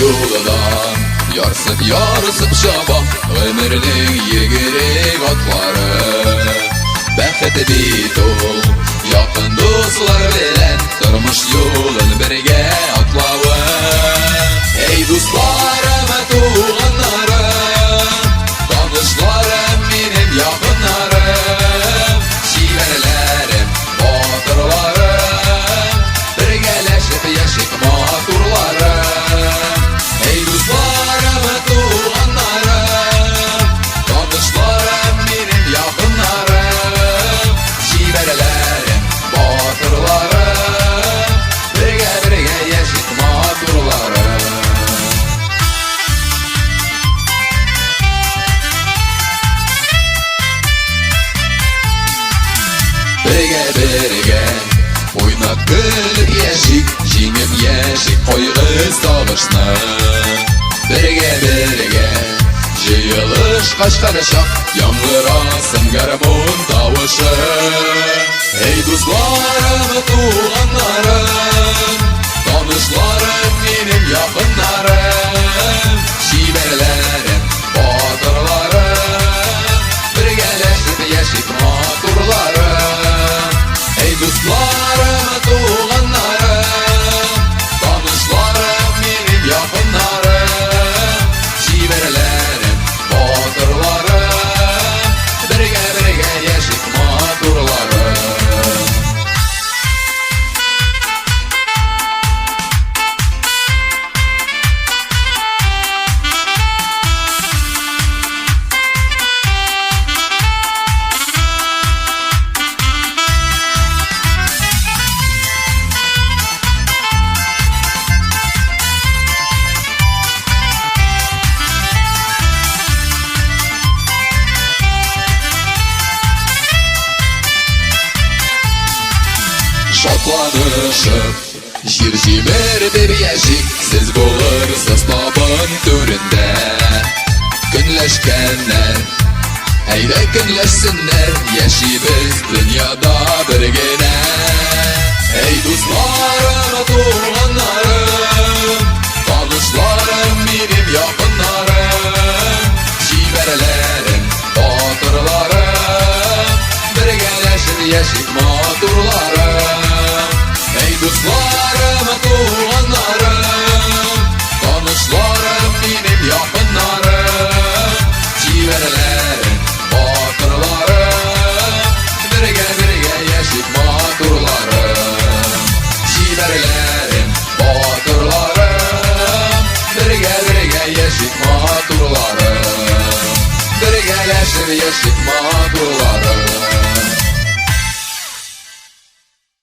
yoludan Yarsıp şaba ömürning yegirik otlari Baxti bit ol yaqin do'stlar bilan turmush yo'lin birga otlavi Ey do'stlarim tuğanlarim Tanışlarım benim yaqinlarim Şiverlerim batırlarım Birgeleşip yaşayıp maturlarım Ey do'stlarim tuğanlarim Tanışlarım benim yaqinlarim Şiverlerim batırlarım Birge yaşayıp maturlarım Birge oynab gülüp yaşayık Jengib yaşayık qo'yg'iz tog'ishni Birge jiyilish qashqarashaq Yang'irasin garmon tovushi Ey do'stlarim tuğanlarim Tanishlarim mening yaqinlarim Shiverlarim botirlarim Birgalashib yashayib maturlarim Ey do'stlarim tuğanlarim Tanishlarim mening yaqinlarim Shiverlarim botirlarim Birga yashayib maturlarim Şatlanışıp Jir bir yaşayık Siz bulursiz tabın türünde Günleşkenler Hayda günleşsinler Yaşaybiz dünyada birgene Ey do'stlarim tuğanlarim Tanışlarım benim yaqinlarim Shiverlerim botirlarim Birgalashib yashayib